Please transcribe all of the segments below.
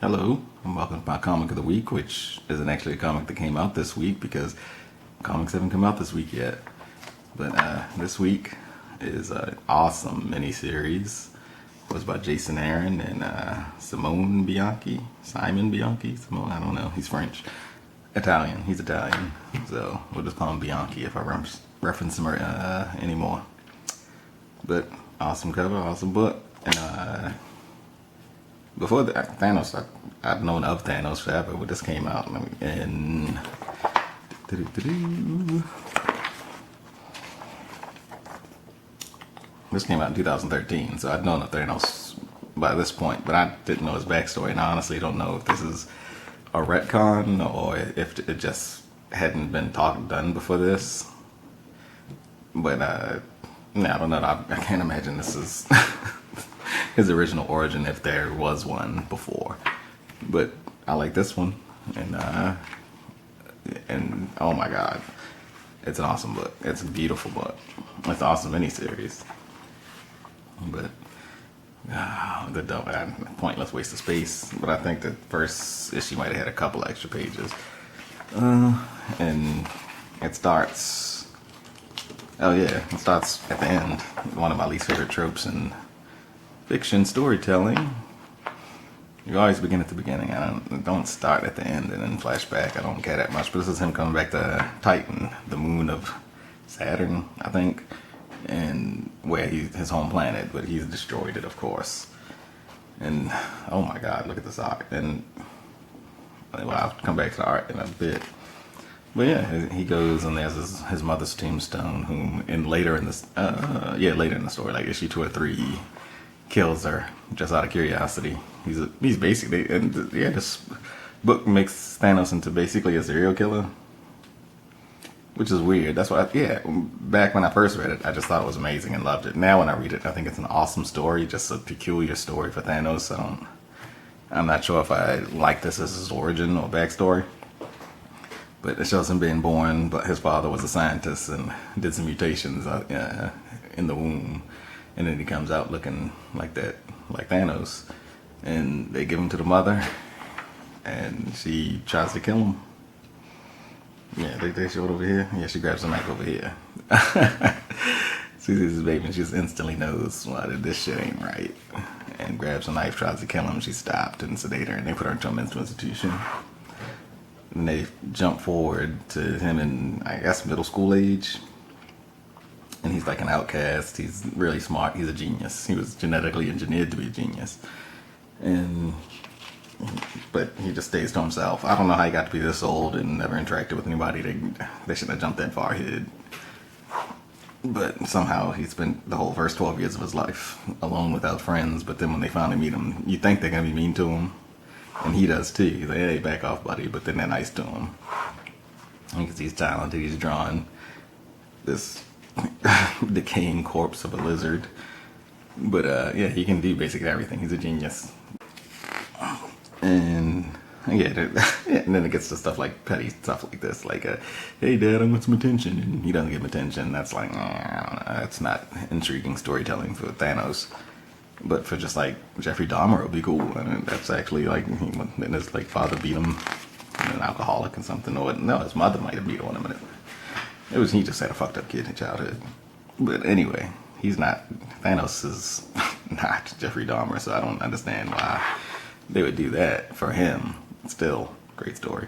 Hello, and welcome to my comic of the week, which isn't actually a comic that came out this week because comics haven't come out this week yet. But this week is an awesome miniseries. It was by Jason Aaron and Simone Bianchi. Simon Bianchi? Simone? I don't know. He's French. Italian. He's Italian. So we'll just call him Bianchi if I reference him anymore. But awesome cover, awesome book. And before Thanos, I've known of Thanos forever, but this came out in this came out in 2013, so I'd known of Thanos by this point, but I didn't know his backstory, and I honestly don't know if this is a retcon or if it just hadn't been done before this. But I don't know. I can't imagine this is his original origin if there was one before. But I like this one, and oh my god, it's an awesome book. It's a beautiful book. It's an awesome miniseries. But the pointless waste of space. But I think the first issue might have had a couple extra pages, and it starts. Oh yeah, it starts at the end. One of my least favorite tropes in fiction storytelling. You always begin at the beginning. I don't start at the end and then flashback. I don't care that much. But this is him coming back to Titan, the moon of Saturn, I think, and where his home planet, but he's destroyed it, of course. And oh my God, look at this art. And well, I'll come back to the art in a bit. But yeah, he goes and there's his mother's tombstone, whom later in the story, like issue 2 or 3, he kills her just out of curiosity. He's basically, and yeah, this book makes Thanos into basically a serial killer, which is weird. That's why, back when I first read it, I just thought it was amazing and loved it. Now when I read it, I think it's an awesome story, just a peculiar story for Thanos. I'm not sure if I like this as his origin or backstory. But it shows him being born, but his father was a scientist and did some mutations in the womb. And then he comes out looking like that, like Thanos. And they give him to the mother, and she tries to kill him. Yeah, they show it over here. Yeah, she grabs the knife over here. She sees his baby, and she just instantly knows, well, this shit ain't right. And grabs a knife, tries to kill him. She's stopped and sedate her, and they put her into a mental institution. And they jump forward to him in, I guess, middle school age. And he's like an outcast. He's really smart. He's a genius. He was genetically engineered to be a genius. But he just stays to himself. I don't know how he got to be this old and never interacted with anybody. They shouldn't have jumped that far ahead. But somehow he spent the whole first 12 years of his life alone without friends. But then when they finally meet him, you think they're going to be mean to him. And he does too. He's like, hey, back off, buddy. But then they're nice to him. Because he's talented. He's drawn this decaying corpse of a lizard. But yeah, he can do basically everything. He's a genius. And and then it gets to stuff like petty stuff like this, like hey dad, I want some attention, and he doesn't give him attention. That's like, I don't know, it's not intriguing storytelling for Thanos. But for just like Jeffrey Dahmer, it would be cool. And that's actually like, then his like father beat him, an alcoholic and something. Or no, his mother might have beat him in a minute. He just had a fucked up kid in childhood. But anyway, Thanos is not Jeffrey Dahmer, so I don't understand why they would do that for him. Still, great story.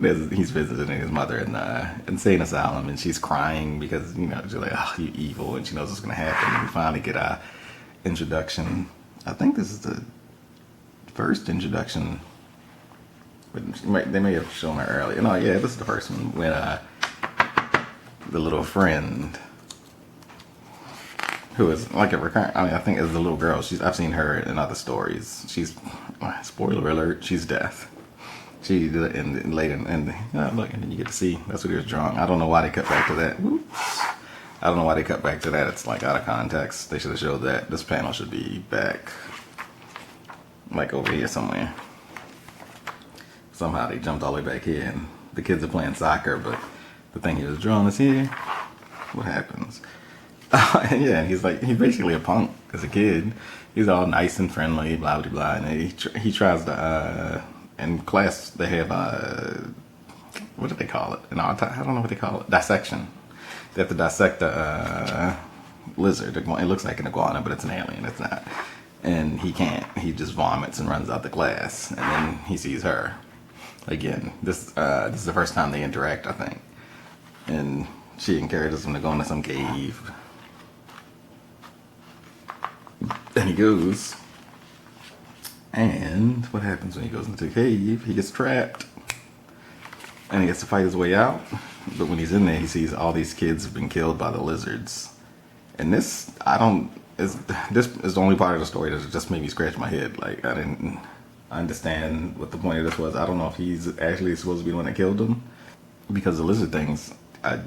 He's visiting his mother in the insane asylum, and she's crying because, she's like, oh, you evil, and she knows what's going to happen. And we finally get our introduction. I think this is the first introduction, but they may have shown her earlier. No, yeah, this is the first one, when the little friend, who is like a recurrent, I think as the little girl, I've seen her in other stories. She's, spoiler alert, she's Death. She did it later, and look, and then you get to see, that's what he was drawing. I don't know why they cut back to that. Whoops. I don't know why they cut back to that. It's like out of context. They should have showed that. This panel should be back, like over here somewhere. Somehow they jumped all the way back here, and the kids are playing soccer, but the thing he was drawing is here. What happens? Yeah, he's like he's basically a punk as a kid. He's all nice and friendly, blah blah blah, and he tries to in class they have what do they call it? I don't know what they call it. Dissection. They have to dissect a lizard. It looks like an iguana, but it's an alien. It's not. And he can't. He just vomits and runs out the class. And then he sees her again. This is the first time they interact, I think. And she encourages him to go into some cave. And he goes. And what happens when he goes into the cave? He gets trapped. And he has to fight his way out. But when he's in there, he sees all these kids have been killed by the lizards. And this is the only part of the story that just made me scratch my head. Like, I didn't understand what the point of this was. I don't know if he's actually supposed to be the one that killed him. Because the lizard things, I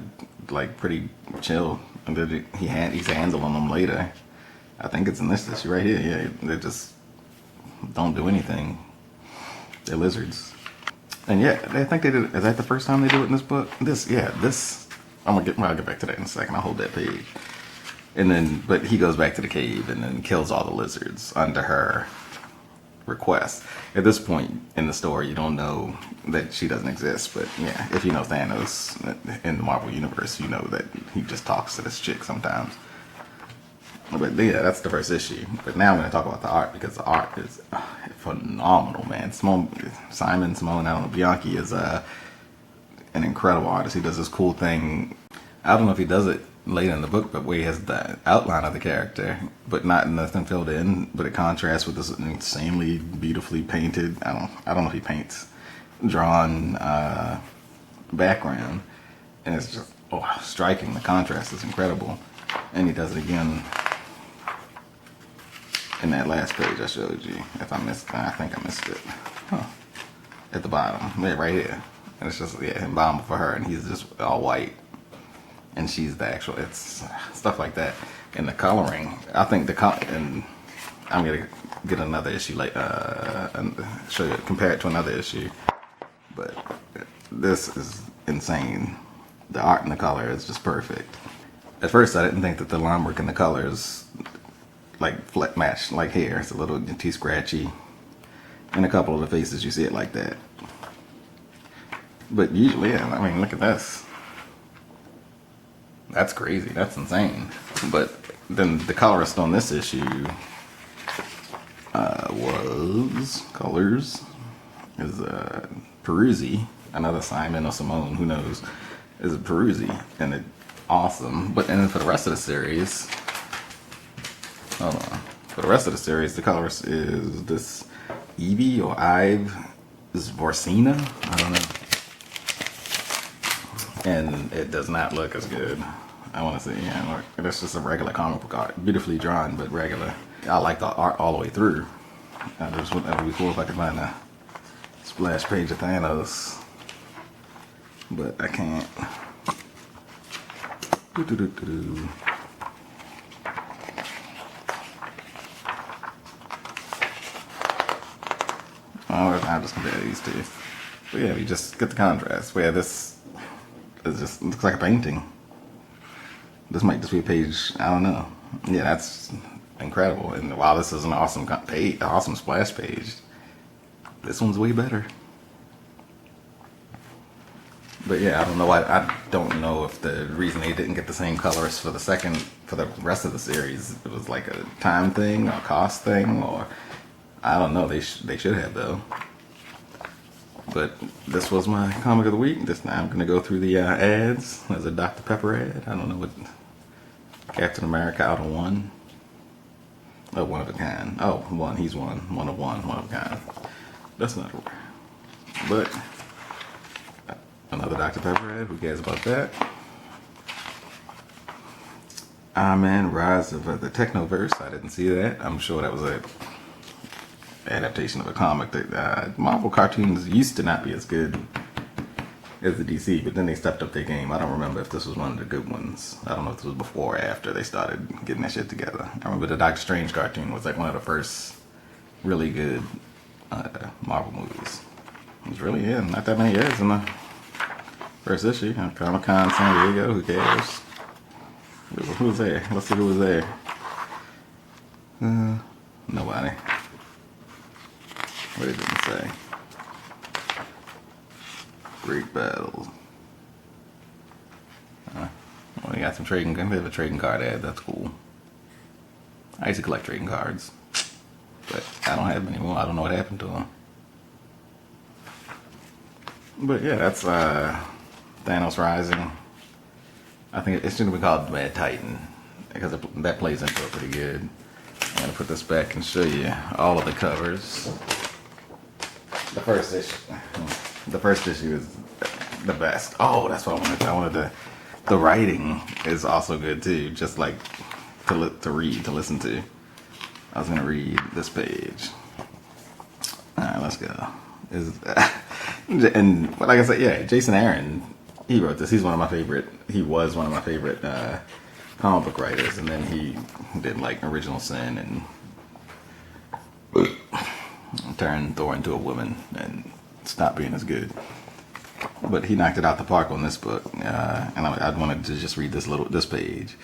like pretty chill. And then he's handling them later. I think it's in this issue right here. Yeah, they just don't do anything. They're lizards. And yeah, I think they did. Is that the first time they do it in this book? This. I'll get back to that in a second. I'll hold that page. And then, but he goes back to the cave and then kills all the lizards under her request. At this point in the story, you don't know that she doesn't exist. But yeah, if you know Thanos in the Marvel Universe, you know that he just talks to this chick sometimes. But yeah, that's the first issue. But now I'm going to talk about the art because the art is phenomenal, man. Simon Simone, I don't know, Bianchi is an incredible artist. He does this cool thing. I don't know if he does it later in the book, but where he has the outline of the character, but not nothing filled in. But it contrasts with this insanely beautifully painted. I don't know if he paints, drawn background, and it's just striking. The contrast is incredible, and he does it again in that last page I showed you. I think I missed it. At the bottom, yeah, right here. And it's just him bombing for her, and he's just all white, and she's the actual. It's stuff like that. And the coloring, I think and I'm gonna get another issue and show you, compare it to another issue. But this is insane. The art and the color is just perfect. At first, I didn't think that the line work and the colors like match like hair. It's a little too scratchy. In a couple of the faces, you see it like that. But usually, yeah, I mean, look at this. That's crazy. That's insane. But then the colorist on this issue was colors is Peruzzi, another Simon or Simone, who knows, is Peruzzi, and it's awesome. But then for the rest of the series, hold on. For the rest of the series, the colorist is this Evie or Ive Zvorsina. I don't know. And it does not look as good. I want to say, yeah, it's just a regular comic book art. Beautifully drawn, but regular. I like the art all the way through. That would be cool if I could find a splash page of Thanos. But I can't. I'll just compare these two. But yeah, you just get the contrast. Where this it just looks like a painting. This might just be a page. I don't know. Yeah, that's incredible. And while this is an awesome page, awesome splash page, this one's way better. But yeah, I don't know. I don't know if the reason they didn't get the same colorist for the rest of the series, it was like a time thing or a cost thing, or I don't know. They should have though. But this was my comic of the week. This now I'm gonna go through the ads. There's a Dr. Pepper ad. I don't know what. Captain America out of one. Oh, one of a kind. Oh, one. He's one. One of one. One of a kind. That's not rare. But another Dr. Pepper ad. Who cares about that? Man, Rise of the Technoverse. I didn't see that. I'm sure that was a adaptation of a comic that Marvel cartoons used to not be as good as the DC, but then they stepped up their game. I don't remember if this was one of the good ones. I don't know if this was before or after they started getting that shit together. I remember the Doctor Strange cartoon was like one of the first really good Marvel movies. It was really, not that many years in the first issue. Comic-Con San Diego, who cares? Who was there? Let's see who was there. Nobody. What did it say? Great battles. Well, we got some trading. We have a trading card ad. That's cool. I used to collect trading cards, but I don't have them anymore. I don't know what happened to them. But yeah, that's Thanos Rising. I think it should have been called Mad Titan because that plays into it pretty good. I'm gonna put this back and show you all of the covers. The first issue is the best. Oh, that's what I wanted. The writing is also good too, just like to read, to listen to. I was gonna read this page. All right, let's go. And like I said, yeah, Jason Aaron, he wrote this. He was one of my favorite comic book writers, and then he did like Original Sin and turned Thor into a woman and stopped being as good. But he knocked it out the park on this book, and I wanted to just read this page.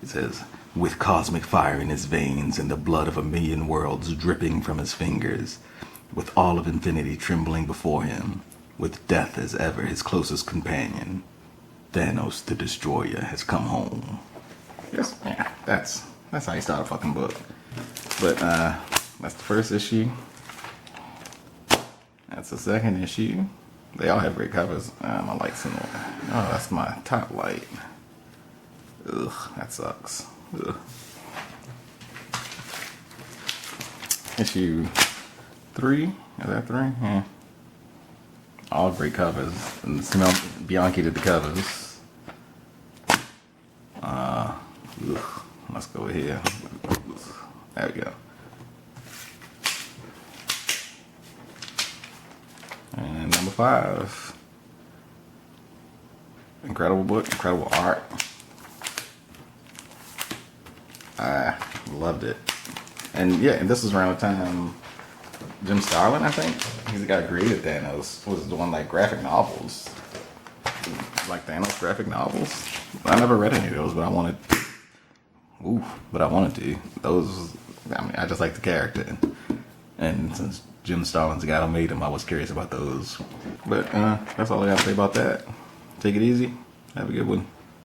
It says, "With cosmic fire in his veins and the blood of 1,000,000 worlds dripping from his fingers, with all of infinity trembling before him, with death as ever his closest companion, Thanos the Destroyer has come home." Yes, yeah, that's how you start a fucking book. But that's the first issue. That's the second issue. They all have great covers. My light's in the way. Oh, that's my top light. Ugh, that sucks. Ugh. Issue 3. Is that 3? Yeah. All great covers. And Bianchi did the covers. Let's go here. There we go. And number 5. Incredible book, incredible art. I loved it. And yeah, and this was around the time Jim Starlin, I think, he's the guy who created Thanos, was doing like graphic novels. Like Thanos graphic novels. I never read any of those, but I wanted to. I just like the character. And since Jim Starlin's the guy who made him, I was curious about those. But that's all I got to say about that. Take it easy. Have a good one.